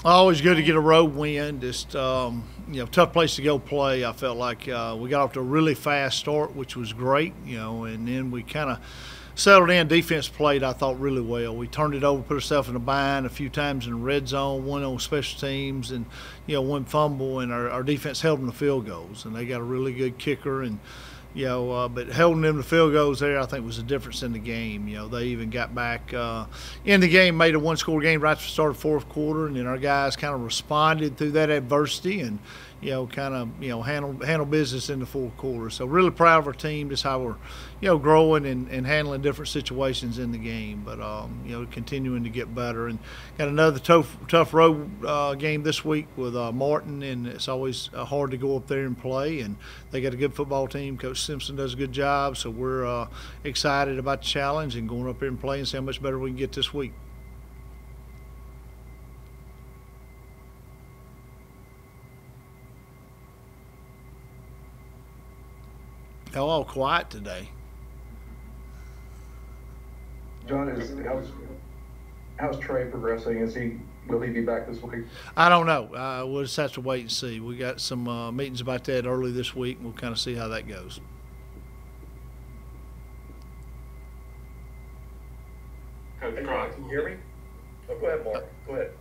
Always good to get a road win. Just tough place to go play. I felt like we got off to a really fast start, which was great. And then we kind of settled in. Defense played, I thought, really well. We turned it over, put ourselves in a bind a few times in the red zone, one on special teams, and one fumble. And our defense held them to field goals, and they got a really good kicker. And but holding them to field goals there, I think, was the difference in the game. They even got back in the game, made a one-score game right at the start of the fourth quarter, and then our guys kind of responded through that adversity and, handle business in the fourth quarter. So really proud of our team, just how we're, growing and handling different situations in the game. But, continuing to get better. And got another tough road game this week with Martin, and it's always hard to go up there and play. And they got a good football team. Coach Simpson does a good job, so we're excited about the challenge and going up there and playing, see how much better we can get this week. All quiet today. John, how's Trey progressing? Will he be back this week? I don't know. We'll just have to wait and see. We got some meetings about that early this week, and we'll kind of see how that goes. Coach Cross. Can you hear me? Oh, go ahead, Mark. Go ahead.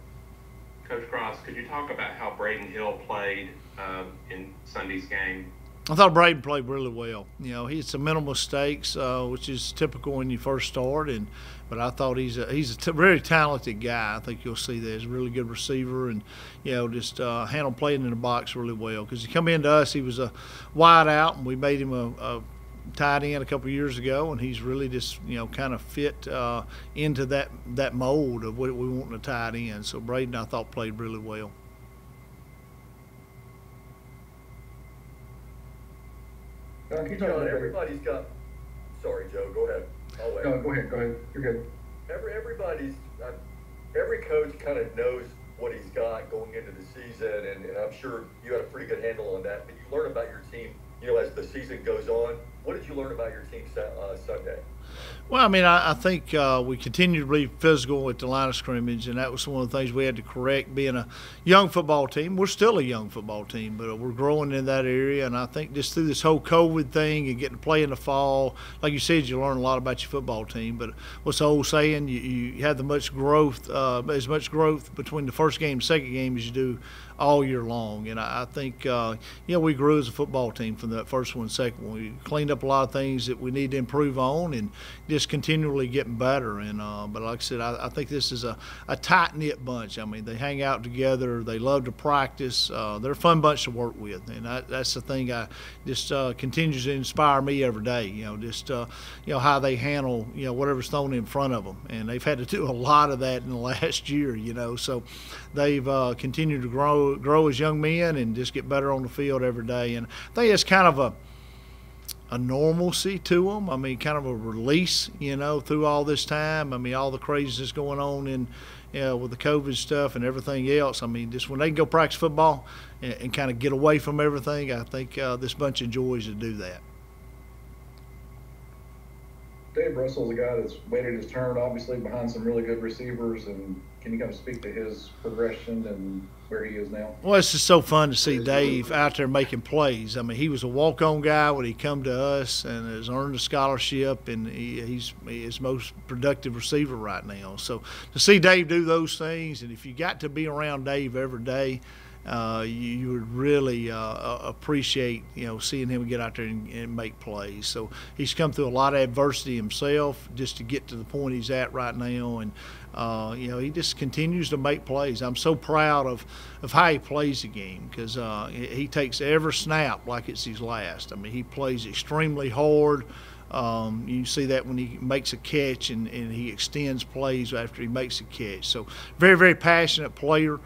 Coach Cross, could you talk about how Braden Hill played in Sunday's game? I thought Braden played really well. He had some minimal mistakes, which is typical when you first start. But I thought he's a very talented guy. I think you'll see that he's a really good receiver, and just handle playing in the box really well. Because he come into us, he was a wide out, and we made him a tight end a couple of years ago, and he's really just kind of fit into that mold of what we want in a tight end. So Braden, I thought, played really well. John, everybody's got. Sorry, Joe. Go ahead. I'll wait. No, go ahead. You're good. Every coach kind of knows what he's got going into the season, and I'm sure you had a pretty good handle on that. But you learn about your team, as the season goes on. What did you learn about your team Sunday? Well, I think we continue to be physical at the line of scrimmage, and that was one of the things we had to correct. Being a young football team, we're still a young football team, but we're growing in that area. And I think just through this whole COVID thing and getting to play in the fall, like you said, you learn a lot about your football team. But what's the old saying? You have as much growth between the first game and second game as you do all year long. And I think, we grew as a football team from that first one and second one. We cleaned up a lot of things that we need to improve on and just continually getting better. And but like I said, I think this is a tight-knit bunch. They hang out together. They love to practice. They're a fun bunch to work with. And that's the thing I just continues to inspire me every day, how they handle, whatever's thrown in front of them. And they've had to do a lot of that in the last year, so they've continued to grow as young men and just get better on the field every day. And I think it's kind of a normalcy to them. Kind of a release, through all this time. All the craziness going on in, with the COVID stuff and everything else. Just when they can go practice football and kind of get away from everything, I think this bunch enjoys to do that. Dave Russell's a guy that's waited his turn, obviously, behind some really good receivers. And can you kind of speak to his progression and where he is now? Well, it's just so fun to see Dave out there making plays. He was a walk-on guy when he come to us and has earned a scholarship, and he's his most productive receiver right now. So to see Dave do those things, and if you got to be around Dave every day, you would really appreciate, seeing him get out there and make plays. So he's come through a lot of adversity himself just to get to the point he's at right now, and he just continues to make plays. I'm so proud of how he plays the game, because he takes every snap like it's his last. He plays extremely hard. You see that when he makes a catch and he extends plays after he makes a catch. So very, very passionate player.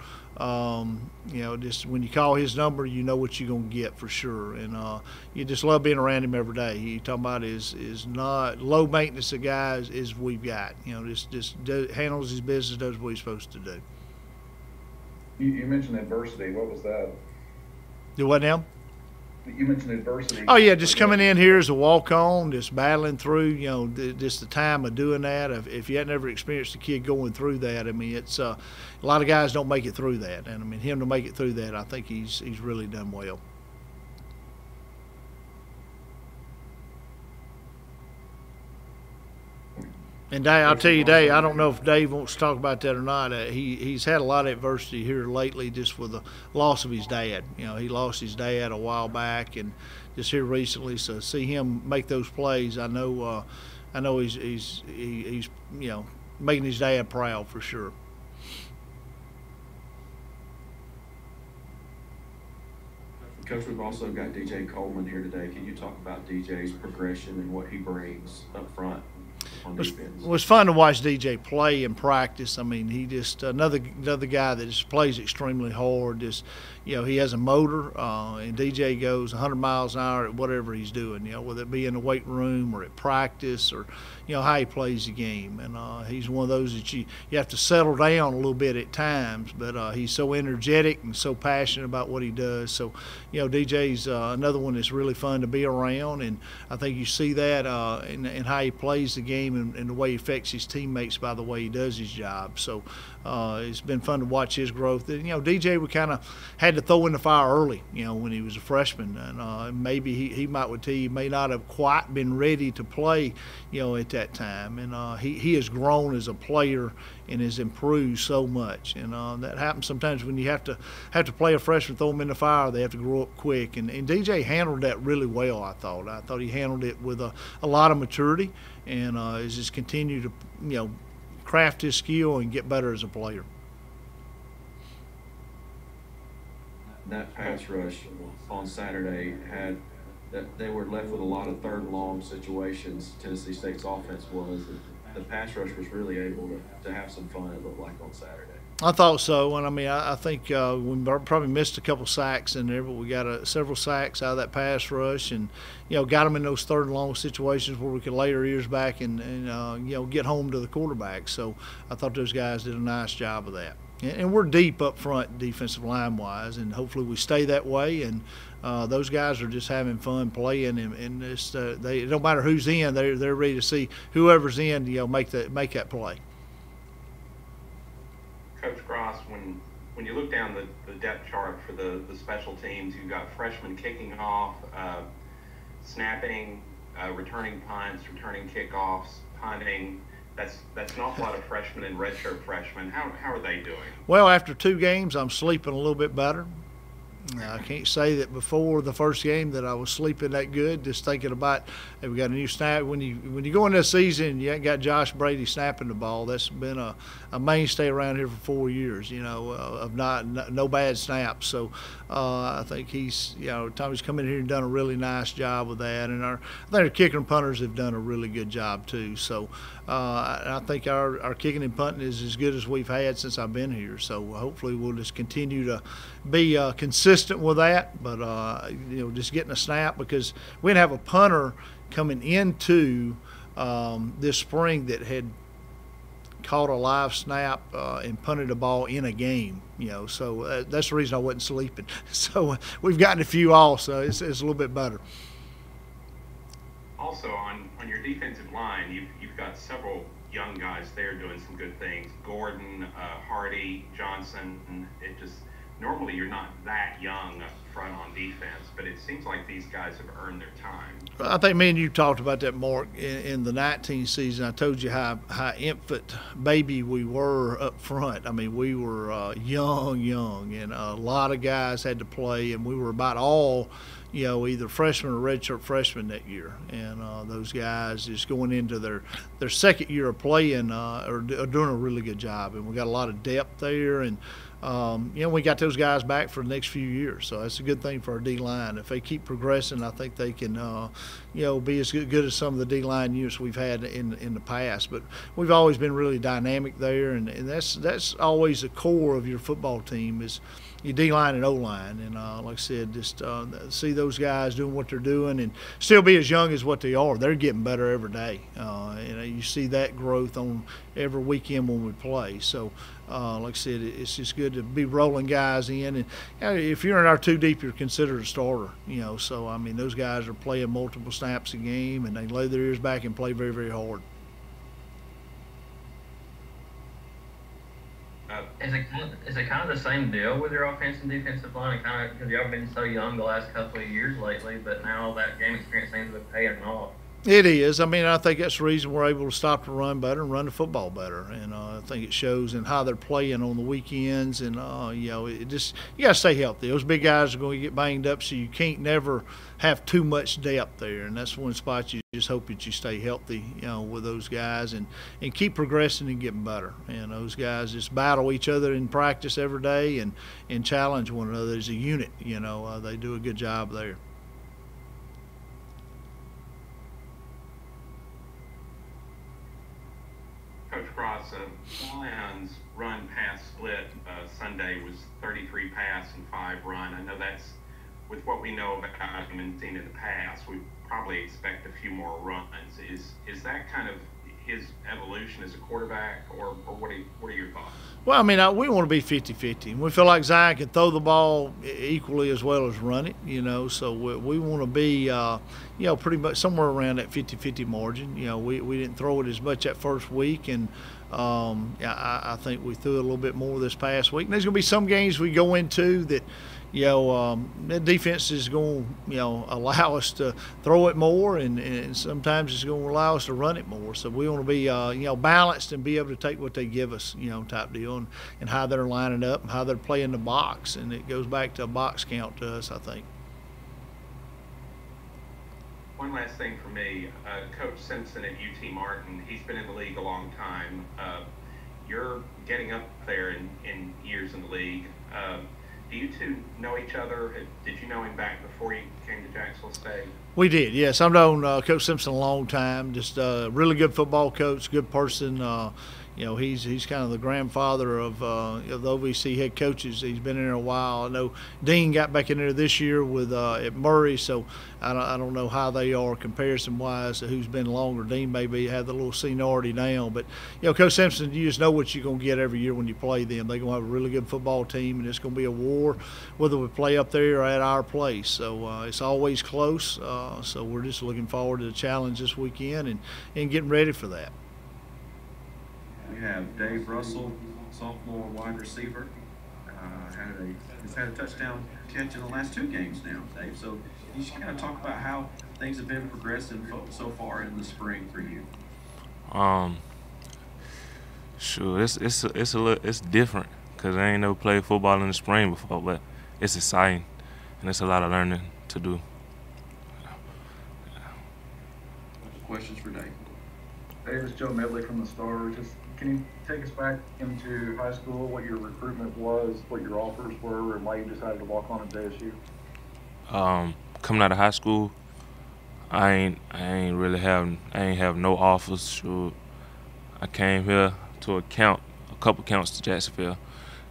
Just when you call his number, you know what you're going to get for sure. And you just love being around him every day. He talking about is not low maintenance of guys as we've got. Just handles his business, does what he's supposed to do. You mentioned adversity. What was that? Do what now? You mentioned adversity. Oh yeah, just coming in here as a walk-on, just battling through. You know, just the time of doing that. If you had never experienced a kid going through that, I mean, it's a lot of guys don't make it through that, and I mean, him to make it through that, I think he's really done well. And Dave, I'll tell you, Dave, I don't know if Dave wants to talk about that or not. He's had a lot of adversity here lately just with the loss of his dad. You know, he lost his dad a while back and just here recently. So see him make those plays, I know he's you know, making his dad proud for sure. Coach, we've also got DJ Coleman here today. Can you talk about DJ's progression and what he brings up front on defense? It was fun to watch DJ play and practice. I mean, he just another guy that just plays extremely hard. Just, you know, he has a motor, and DJ goes 100 miles an hour at whatever he's doing. You know, whether it be in the weight room or at practice or, you know, how he plays the game. And he's one of those that you have to settle down a little bit at times. But he's so energetic and so passionate about what he does. So, you know, DJ's another one that's really fun to be around, and I think you see that in how he plays the game and the way he affects his teammates by the way he does his job. So it's been fun to watch his growth. And, you know, DJ, we kind of had to throw in the fire early, you know, when he was a freshman, and maybe he would tell you, may not have quite been ready to play, you know, at that time. And he has grown as a player and has improved so much. And that happens sometimes when you have to play a freshman, throw them in the fire. They have to grow up quick. And DJ handled that really well, I thought. I thought he handled it with a lot of maturity, and has just continued to, you know, craft his skill and get better as a player. That pass rush on Saturday had that they were left with a lot of third and long situations. Tennessee State's offense was. The pass rush was really able to have some fun, it looked like, on Saturday. I thought so, and I mean, I think we probably missed a couple sacks in there, but we got several sacks out of that pass rush, and, you know, got them in those third and long situations where we could lay our ears back and you know, get home to the quarterback. So I thought those guys did a nice job of that. And we're deep up front defensive line-wise, and hopefully we stay that way. And those guys are just having fun playing, and it's, they no matter who's in, they're ready to see whoever's in, you know, make that play. Coach Cross, when you look down the depth chart for the special teams, you've got freshmen kicking off, snapping, returning punts, returning kickoffs, punting. That's an awful lot of freshmen and redshirt freshmen. How are they doing? Well, after 2 games, I'm sleeping a little bit better. I can't say that before the first game that I was sleeping that good, just thinking about, hey, we got a new snap. When you go into the season, you ain't got Josh Brady snapping the ball. That's been a mainstay around here for 4 years, you know, of no bad snaps. So I think he's, you know, Tommy's come in here and done a really nice job with that. And I think our kicker and punters have done a really good job too. So I think our kicking and punting is as good as we've had since I've been here. So hopefully we'll just continue to be consistent with that, but you know, just getting a snap, because we didn't have a punter coming into this spring that had caught a live snap and punted a ball in a game, you know, so that's the reason I wasn't sleeping. So we've gotten a few also. It's a little bit better. Also, on your defensive line, you've got several young guys there doing some good things. Gordon, Hardy, Johnson. It just, normally you're not that young up front on defense, but it seems like these guys have earned their time. I think me and you talked about that, Mark, in the 19 season. I told you how infant baby we were up front. I mean, we were young, and a lot of guys had to play, and we were about all, you know, either freshmen or redshirt freshmen that year. And those guys just going into their second year of playing are doing a really good job. And we got a lot of depth there, and you know, we got those guys back for the next few years. So that's a good thing for our D-line. If they keep progressing, I think they can, you know, be as good as some of the D-line units we've had in the past. But we've always been really dynamic there, and that's always the core of your football team is your D-line and O-line. And like I said, just see those guys doing what they're doing and still be as young as what they are. They're getting better every day. You know, you see that growth on every weekend when we play. So Like I said, it's just good to be rolling guys in. And if you're in our two deep, you're considered a starter. So I mean, those guys are playing multiple snaps a game, and they lay their ears back and play very, very hard. Is it kind of the same deal with your offensive and defensive line? Kind of because y'all been so young the last couple of years lately, but now that game experience seems to be paying off. It is. I mean, I think that's the reason we're able to stop the run better and run the football better. And I think it shows in how they're playing on the weekends. And, it just – you got to stay healthy. Those big guys are going to get banged up, so you can't never have too much depth there. And that's one spot you just hope that you stay healthy, with those guys and keep progressing and getting better. And those guys just battle each other in practice every day and challenge one another as a unit. They do a good job there. Coach Cross, Lions run pass split Sunday was 33 pass and 5 run. I know that's with what we know about him and seen in the past. We probably expect a few more runs. Is that kind of his evolution as a quarterback, or what are your thoughts? Well, I mean, we want to be 50-50. We feel like Zion can throw the ball equally as well as run it, so we want to be, pretty much somewhere around that 50-50 margin. We didn't throw it as much that first week, and I think we threw it a little bit more this past week. And there's going to be some games we go into that, the defense is going to, allow us to throw it more, and sometimes it's going to allow us to run it more. So we want to be, balanced and be able to take what they give us, type deal, and how they're lining up and how they're playing the box. And it goes back to a box count to us, I think. One last thing for me, Coach Simpson at UT Martin, he's been in the league a long time. You're getting up there in years in the league. Do you two know each other? Did you know him back before you came to Jacksonville State? We did, yes. I've known Coach Simpson a long time. Just a really good football coach, good person. He's kind of the grandfather of the OVC head coaches. He's been in there a while. I know Dean got back in there this year with at Murray, so I don't know how they are comparison-wise to who's been longer. Dean maybe had the little seniority now, but Coach Simpson, you just know what you're going to get every year when you play them. They're going to have a really good football team, and it's going to be a war whether we play up there or at our place. So it's always close. So we're just looking forward to the challenge this weekend and getting ready for that. We have Dave Russell, sophomore wide receiver. He's had a touchdown catch in the last 2 games now, Dave. So you just kind of talk about how things have been progressing so far in the spring for you. Sure, it's different because I ain't never played football in the spring before, but it's exciting and it's a lot of learning to do. Questions for Dave? Dave, it's Joe Medley from the Star. Can you take us back into high school, what your recruitment was, what your offers were, and why you decided to walk on at JSU? Coming out of high school, I ain't have no offers. Sure, I came here to a couple counts to Jacksonville,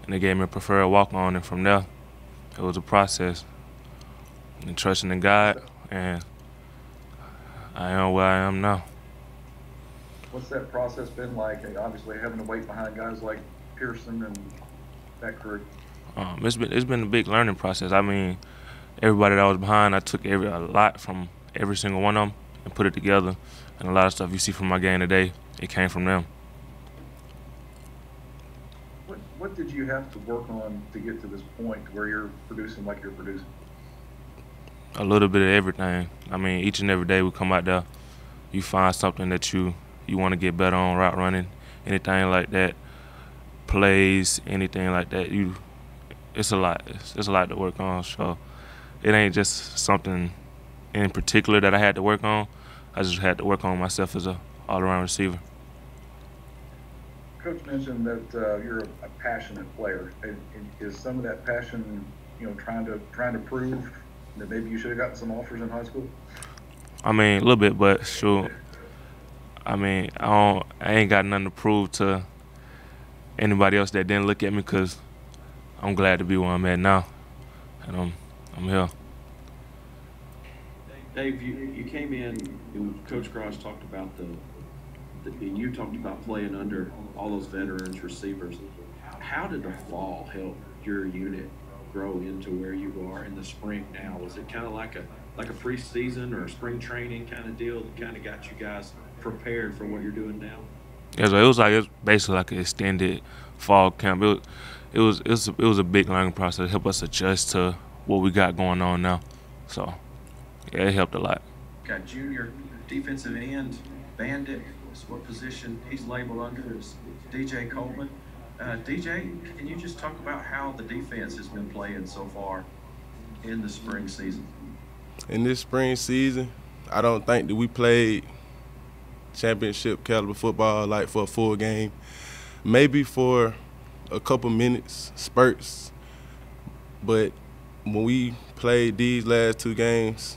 and they gave me a preferred walk on, and from there, it was a process and trusting in God, and I am where I am now. What's that process been like? And obviously, having to wait behind guys like Pearson and that crew. It's been a big learning process. I mean, everybody that was behind, I took a lot from every single one of them and put it together. And a lot of stuff you see from my game today, it came from them. What did you have to work on to get to this point where you're producing like you're producing? A little bit of everything. I mean, each and every day we come out there, you find something that you want to get better on, route running, anything like that, plays, anything like that. It's a lot. It's a lot to work on. So it ain't just something in particular that I had to work on. I just had to work on myself as a all-around receiver. Coach mentioned that you're a passionate player. Is some of that passion, trying to prove that maybe you should have gotten some offers in high school? I mean, a little bit, but sure. I mean, I ain't got nothing to prove to anybody else that didn't look at me, because I'm glad to be where I'm at now, and I'm here. Dave, you came in, and Coach Cross talked about and you talked about playing under all those veterans receivers. how did the fall help your unit grow into where you are in the spring now? Was it kind of like a preseason or a spring training kind of deal that kind of got you guys prepared for what you're doing now? Yeah, so it was basically like an extended fall camp. It was a big learning process. It helped us adjust to what we got going on now. So yeah, it helped a lot. Got junior defensive end, Bandit. What position he's labeled under is DJ Coleman. DJ, can you just talk about how the defense has been playing so far in the spring season? In this spring season, I don't think that we played championship caliber football like for a full game. Maybe for a couple minutes, spurts. But when we played these last 2 games,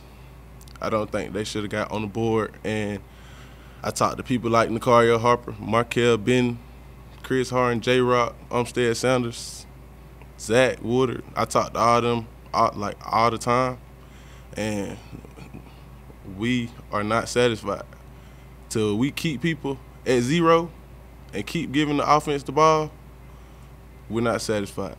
I don't think they should have got on the board. And I talked to people like Nicario Harper, Markel Ben, Chris Harden, J-Rock, Umstead Sanders, Zach Woodard. I talked to all of them all the time, and we are not satisfied. Till we keep people at 0 and keep giving the offense the ball, we're not satisfied.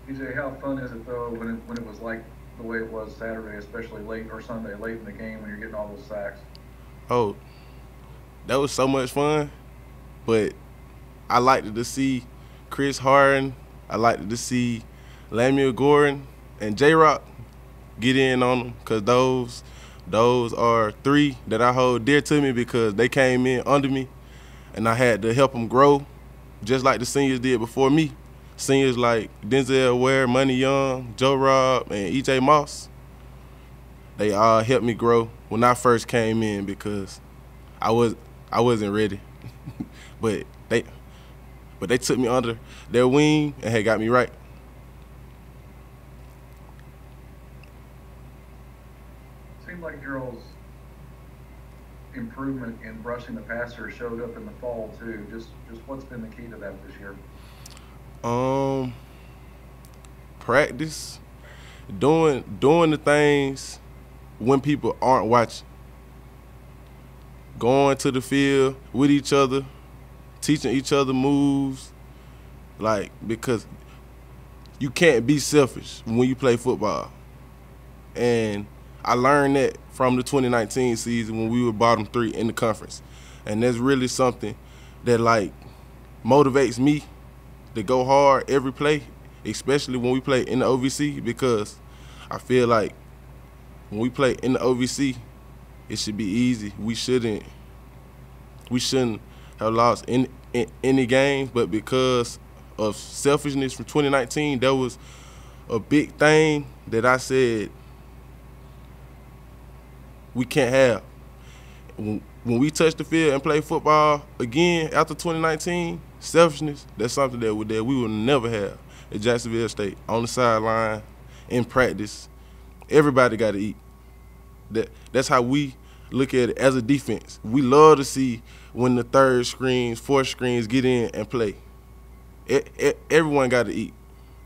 DJ, how fun is it though when it was like the way it was Saturday, especially late, or Sunday, late in the game when you're getting all those sacks? Oh, that was so much fun. But I liked to see Chris Harden, I liked to see Lamiel Gordon and J-Rock get in on them, because those are 3 that I hold dear to me, because they came in under me and I had to help them grow just like the seniors did before me. Seniors like Denzel Ware, Money Young, Joe Robb, and E.J. Moss, they all helped me grow when I first came in, because I wasn't ready. but they took me under their wing and had got me right. Seemed like girls' improvement in brushing the passer showed up in the fall too. Just what's been the key to that this year? Practice, doing the things when people aren't watching, going to the field with each other, teaching each other moves, because you can't be selfish when you play football. And I learned that from the 2019 season when we were bottom 3 in the conference. And that's really something that motivates me to go hard every play, especially when we play in the OVC, because I feel like when we play in the OVC, it should be easy. We shouldn't have lost any games, but because of selfishness from 2019, that was a big thing that I said we can't have. When we touch the field and play football again after 2019, selfishness, that's something that we will never have at Jacksonville State. On the sideline, in practice, everybody got to eat. That's how we look at it as a defense. We love to see when the 3rd screens, 4th screens get in and play. Everyone got to eat.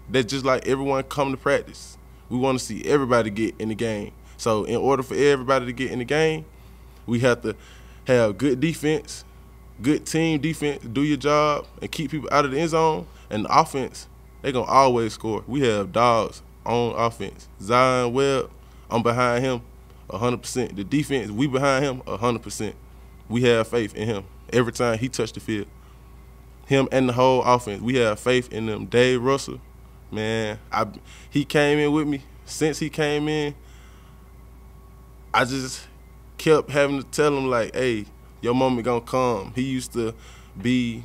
That's just like everyone come to practice. We want to see everybody get in the game. So in order for everybody to get in the game, we have to have good defense, good team defense, do your job, and keep people out of the end zone. And the offense, they're going to always score. We have dogs on offense. Zion Webb, I'm behind him 100%. The defense, we behind him 100%. We have faith in him every time he touched the field. Him and the whole offense, we have faith in them. Dave Russell, man, he came in with me. Since he came in, I just kept having to tell him, hey, your moment gonna come. He used to be,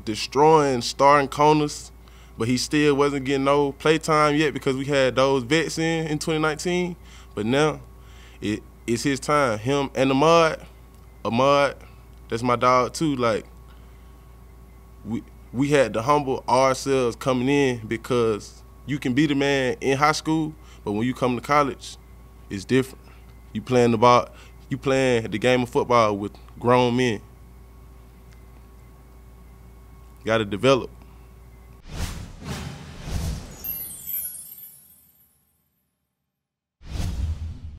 destroying starting corners, but he still wasn't getting no play time yet because we had those vets in 2019. But now, it's his time. Him and Ahmad, that's my dog too. We had to humble ourselves coming in, because you can be the man in high school, but when you come to college, it's different. You playing the game of football with grown men. You got to develop.